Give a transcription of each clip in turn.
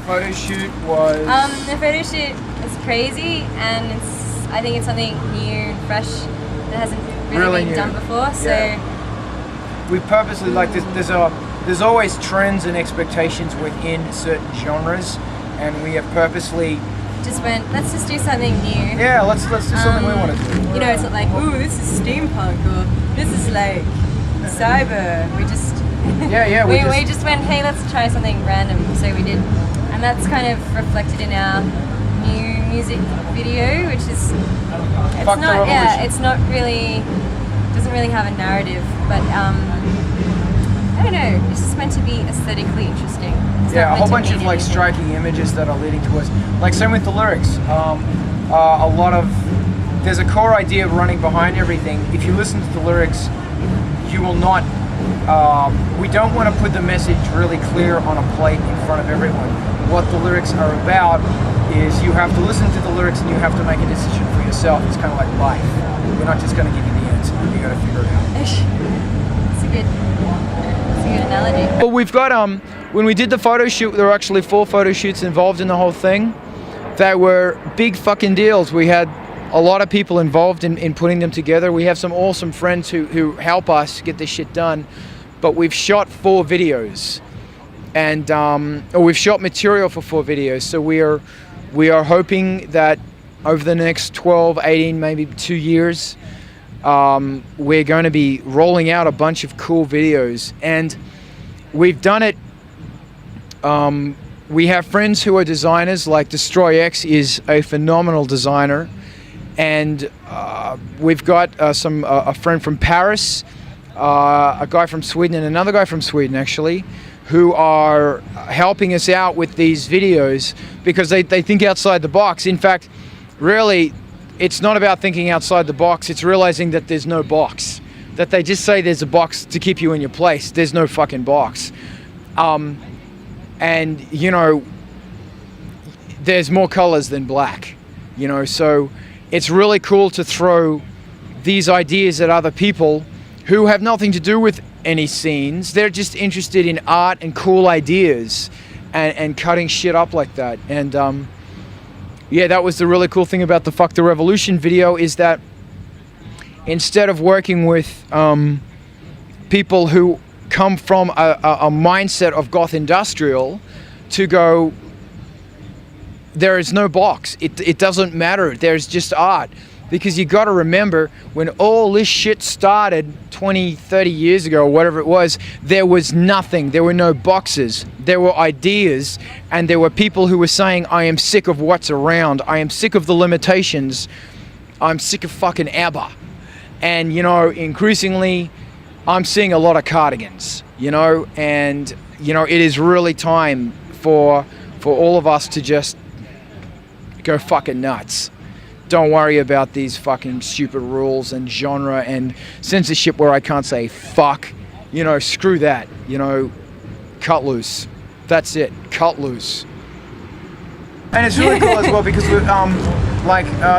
photo shoot was? The photo shoot was crazy, and I think it's something new, fresh, that hasn't really been done before. So we purposely there's always trends and expectations within certain genres, and we have purposely just went, let's just do something new. Yeah, let's do something we want to do. You know, it's not like, ooh, this is steampunk, or this is like cyber. We just we just went, hey, let's try something random. So we did, and that's kind of reflected in our new music video, which is it's not really, doesn't really have a narrative, but I don't know, it's just meant to be aesthetically interesting. A whole bunch of like striking images that are leading to us. Like same with the lyrics. A lot of, there's a core idea running behind everything. If you listen to the lyrics, you will not, we don't want to put the message really clear on a plate in front of everyone. What the lyrics are about is you have to listen to the lyrics and you have to make a decision for yourself. It's kind of like life. We're not just going to give you the answer. You got to figure it out. It's a good analogy. Well, we've got when we did the photo shoot, there were actually 4 photo shoots involved in the whole thing. They were big fucking deals. We had a lot of people involved in putting them together. We have some awesome friends who help us get this shit done. But we've shot 4 videos, and we've shot material for 4 videos. So we are hoping that over the next 12, 18, maybe 2 years, we're going to be rolling out a bunch of cool videos, and we've done it. We have friends who are designers, like Destroyx is a phenomenal designer, and we've got a friend from Paris, a guy from Sweden, and another guy from Sweden actually, who are helping us out with these videos because they think outside the box. In fact, really, it's not about thinking outside the box, it's realizing that there's no box. That they just say there's a box to keep you in your place. There's no fucking box. And, you know, there's more colors than black, you know, so it's really cool to throw these ideas at other people who have nothing to do with any scenes. They're just interested in art and cool ideas and cutting shit up like that. And, yeah, that was the really cool thing about the Fuck the Revolution video, is that instead of working with people who come from a mindset of goth industrial, to go, there is no box. It doesn't matter. There's just art. Because you got to remember, when all this shit started 20, 30 years ago, or whatever it was, there was nothing. There were no boxes. There were ideas, and there were people who were saying, I am sick of what's around. I am sick of the limitations. I'm sick of fucking ABBA. And, you know, increasingly, I'm seeing a lot of cardigans, you know, and, you know, it is really time for all of us to just go fucking nuts. Don't worry about these fucking stupid rules and genre and censorship where I can't say fuck. You know, screw that. You know, cut loose. That's it. Cut loose. And it's really cool as well because we're,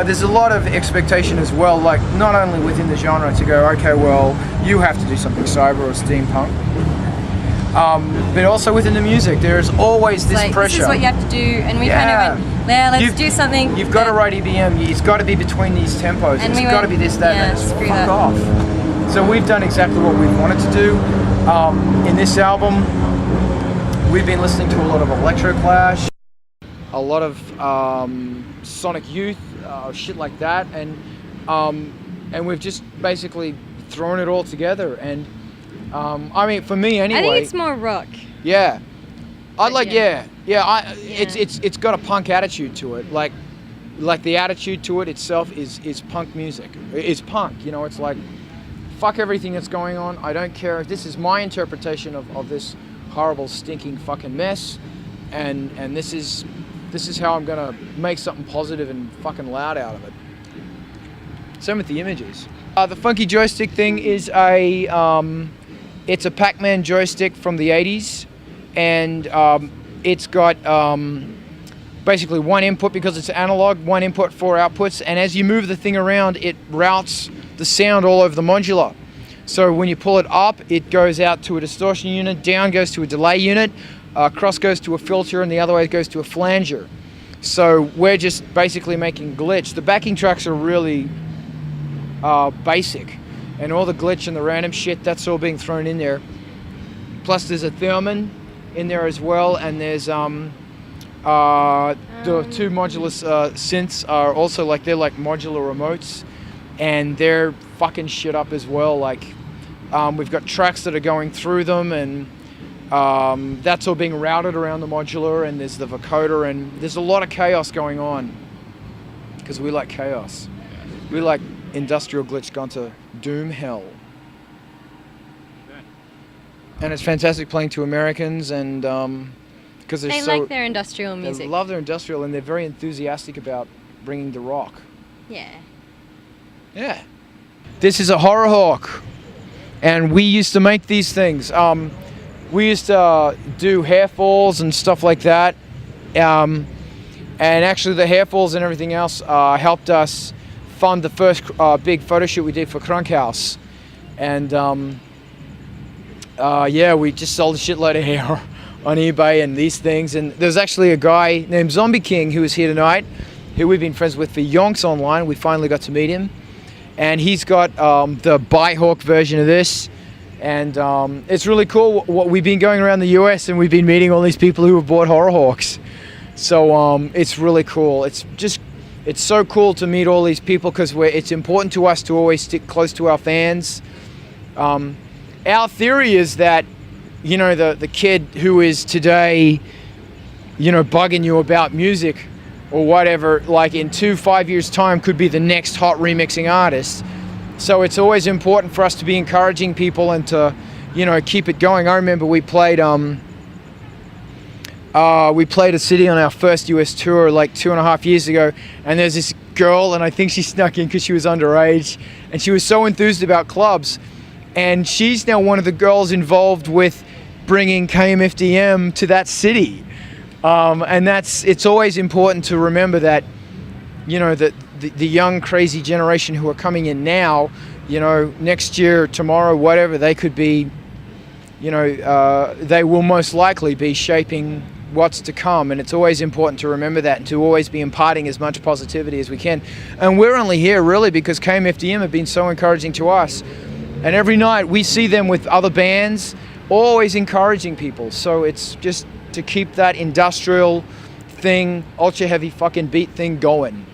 there's a lot of expectation as well, like not only within the genre to go, okay, well, you have to do something cyber or steampunk, but also within the music. There's always this pressure. This is what you have to do, and we kind of went, let's do something. You've got to write EBM. It's got to be between these tempos. It's got to be this, that, and fuck off. So we've done exactly what we wanted to do. In this album, we've been listening to a lot of Electroclash, a lot of Sonic Youth, shit like that, and we've just basically thrown it all together. And I mean, for me anyway, I think it's more rock. Yeah, it's got a punk attitude to it. Like the attitude to it itself is punk music. It's punk, you know. It's like, fuck everything that's going on. I don't care if this is my interpretation of this horrible, stinking fucking mess, and this is how I'm gonna make something positive and fucking loud out of it. Same with the images. The funky joystick thing is it's a Pac-Man joystick from the 80s, and it's got basically one input because it's analog, one input, 4 outputs, and as you move the thing around, it routes the sound all over the modular. So when you pull it up, it goes out to a distortion unit, down goes to a delay unit, cross goes to a filter and the other way goes to a flanger. So we're just basically making glitch. The backing tracks are really basic, and all the glitch and the random shit, that's all being thrown in there. Plus there's a theremin in there as well, and there's the two modular synths are also like, they're like modular remotes, and they're fucking shit up as well. Like we've got tracks that are going through them, and that's all being routed around the modular, and there's the vocoder, and there's a lot of chaos going on because we like chaos. We like industrial glitch gone to doom hell. And it's fantastic playing to Americans, and because they like their industrial music. They love their industrial, and they're very enthusiastic about bringing the rock. Yeah. Yeah. This is a Horror Hawk, and we used to make these things. We used to do hair falls and stuff like that, and actually the hair falls and everything else helped us fund the first big photo shoot we did for Crunk House, and yeah, we just sold a shitload of hair on eBay and these things. And there's actually a guy named Zombie King who is here tonight, who we've been friends with for yonks online. We finally got to meet him, and he's got the Bi-Hawk version of this, and it's really cool. What we've been going around the US, and we've been meeting all these people who have bought Horror Hawks, so it's really cool. It's so cool to meet all these people, because it's important to us to always stick close to our fans. Our theory is that, you know, the kid who is today, you know, bugging you about music or whatever, like in 5 years time could be the next hot remixing artist. So it's always important for us to be encouraging people and to, you know, keep it going. I remember we played a city on our first US tour like 2.5 years ago, and there's this girl, and I think she snuck in because she was underage, and she was so enthused about clubs. And she's now one of the girls involved with bringing KMFDM to that city. And it's always important to remember that, you know, that the young crazy generation who are coming in now, you know, next year, tomorrow, whatever, they could be, you know, they will most likely be shaping what's to come. And it's always important to remember that, and to always be imparting as much positivity as we can. And we're only here really because KMFDM have been so encouraging to us. And every night we see them with other bands, always encouraging people. So it's just to keep that industrial thing, ultra heavy fucking beat thing going.